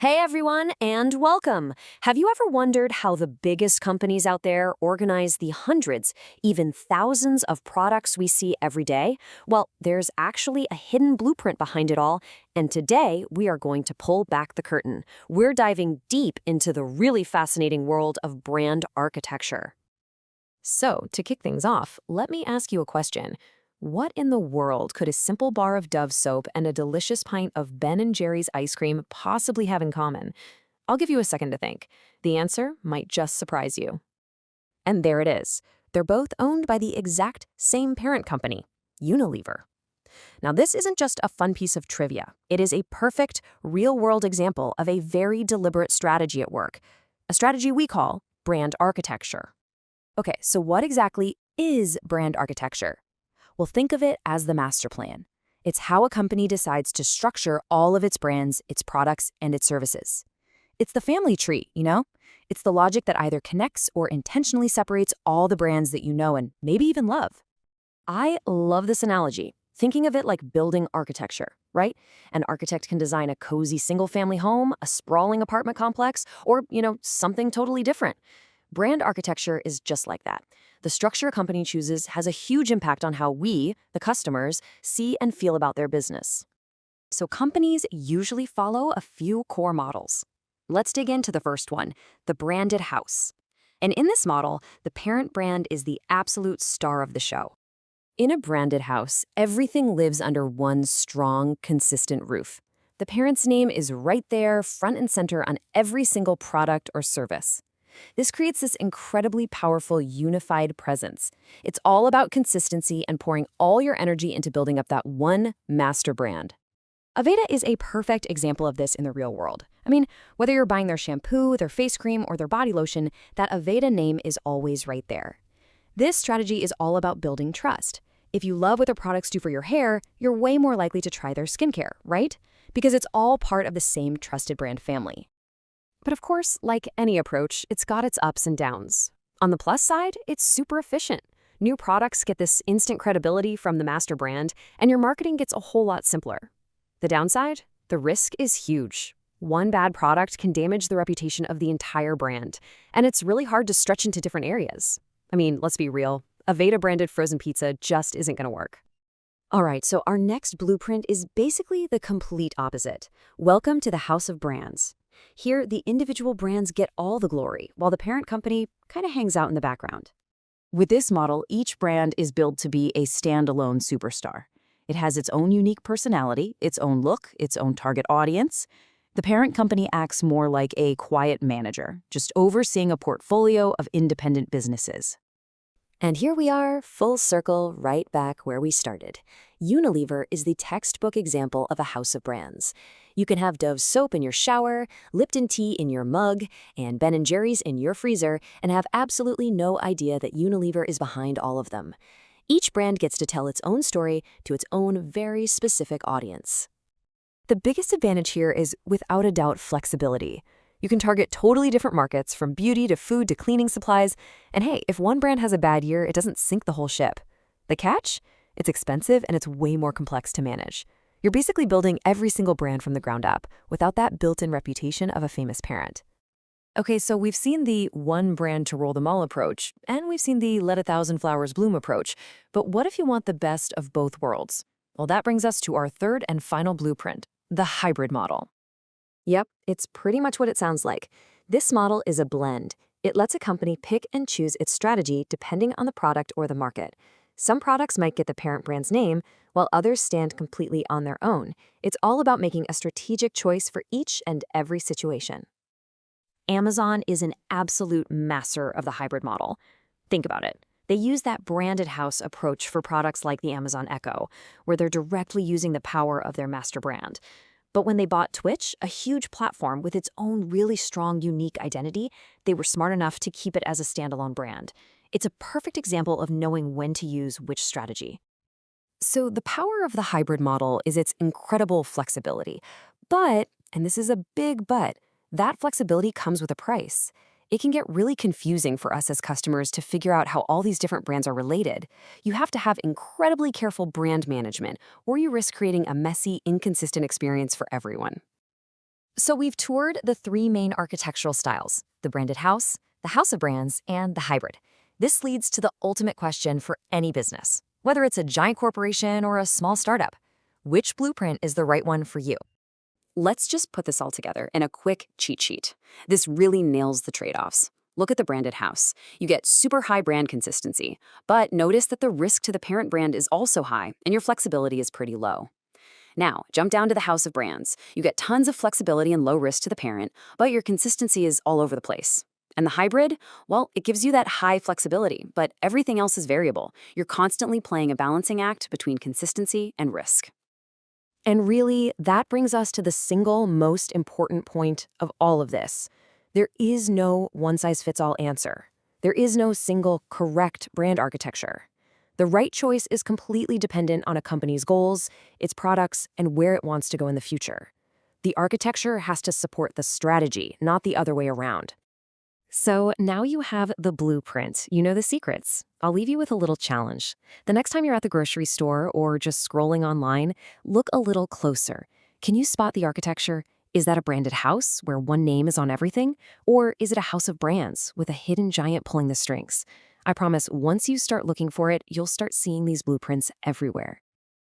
Hey everyone, and welcome. Have you ever wondered how the biggest companies out there organize the hundreds, even thousands of products we see every day? Well, there's actually a hidden blueprint behind it all, and today we are going to pull back the curtain. We're diving deep into the really fascinating world of brand architecture. So, to kick things off, let me ask you a question. What in the world could a simple bar of Dove soap and a delicious pint of Ben& Jerry's ice cream possibly have in common? I'll give you a second to think. The answer might just surprise you. And there it is. They're both owned by the exact same parent company, Unilever. Now, this isn't just a fun piece of trivia. It is a perfect, real-world example of a very deliberate strategy at work, a strategy we call brand architecture. Okay, so what exactly is brand architecture? Well, think of it as the master plan. It's how a company decides to structure all of its brands, its products, and its services. It's the family tree, you know? It's the logic that either connects or intentionally separates all the brands that you know and maybe even love. I love this analogy, thinking of it like building architecture, right? An architect can design a cozy single-family home, a sprawling apartment complex, or, something totally different. Brand architecture is just like that. The structure a company chooses has a huge impact on how we, the customers, see and feel about their business. So companies usually follow a few core models. Let's dig into the first one, the branded house. And in this model, the parent brand is the absolute star of the show. In a branded house, everything lives under one strong, consistent roof. The parent's name is right there, front and center on every single product or service. This creates this incredibly powerful, unified presence. It's all about consistency and pouring all your energy into building up that one master brand. Aveda is a perfect example of this in the real world. I mean, whether you're buying their shampoo, their face cream, or their body lotion, that Aveda name is always right there. This strategy is all about building trust. If you love what their products do for your hair, you're way more likely to try their skincare, right? Because it's all part of the same trusted brand family. But of course, like any approach, it's got its ups and downs. On the plus side, it's super efficient. New products get this instant credibility from the master brand, and your marketing gets a whole lot simpler. The downside? The risk is huge. One bad product can damage the reputation of the entire brand, and it's really hard to stretch into different areas. I mean, let's be real, Aveda-branded frozen pizza just isn't going to work. All right, so our next blueprint is basically the complete opposite. Welcome to the House of Brands. Here, the individual brands get all the glory, while the parent company kind of hangs out in the background. With this model, each brand is built to be a standalone superstar. It has its own unique personality, its own look, its own target audience. The parent company acts more like a quiet manager, just overseeing a portfolio of independent businesses. And here we are, full circle, right back where we started. Unilever is the textbook example of a house of brands. You can have Dove soap in your shower, Lipton tea in your mug, and Ben& Jerry's in your freezer, and have absolutely no idea that Unilever is behind all of them. Each brand gets to tell its own story to its own very specific audience. The biggest advantage here is, without a doubt, flexibility. You can target totally different markets, from beauty to food to cleaning supplies. And hey, if one brand has a bad year, it doesn't sink the whole ship. The catch? It's expensive and it's way more complex to manage. You're basically building every single brand from the ground up, without that built-in reputation of a famous parent. Okay, so we've seen the one brand to rule them all approach, and we've seen the let a thousand flowers bloom approach. But what if you want the best of both worlds? Well, that brings us to our third and final blueprint, the hybrid model. Yep, it's pretty much what it sounds like. This model is a blend. It lets a company pick and choose its strategy depending on the product or the market. Some products might get the parent brand's name, while others stand completely on their own. It's all about making a strategic choice for each and every situation. Amazon is an absolute master of the hybrid model. Think about it. They use that branded house approach for products like the Amazon Echo, where they're directly using the power of their master brand. But when they bought Twitch, a huge platform with its own really strong, unique identity, they were smart enough to keep it as a standalone brand. It's a perfect example of knowing when to use which strategy. So the power of the hybrid model is its incredible flexibility. But, and this is a big but, that flexibility comes with a price. It can get really confusing for us as customers to figure out how all these different brands are related. You have to have incredibly careful brand management, or you risk creating a messy, inconsistent experience for everyone. So we've toured the three main architectural styles: the branded house, the house of brands, and the hybrid. This leads to the ultimate question for any business, whether it's a giant corporation or a small startup. Which blueprint is the right one for you? Let's just put this all together in a quick cheat sheet. This really nails the trade-offs. Look at the branded house. You get super high brand consistency, but notice that the risk to the parent brand is also high and your flexibility is pretty low. Now, jump down to the house of brands. You get tons of flexibility and low risk to the parent, but your consistency is all over the place. And the hybrid, well, it gives you that high flexibility, but everything else is variable. You're constantly playing a balancing act between consistency and risk. And really, that brings us to the single most important point of all of this. There is no one-size-fits-all answer. There is no single correct brand architecture. The right choice is completely dependent on a company's goals, its products, and where it wants to go in the future. The architecture has to support the strategy, not the other way around. So now you have the blueprint. You know the secrets. I'll leave you with a little challenge. The next time you're at the grocery store or just scrolling online, look a little closer. Can you spot the architecture? Is that a branded house where one name is on everything? Or is it a house of brands with a hidden giant pulling the strings? I promise once you start looking for it, you'll start seeing these blueprints everywhere.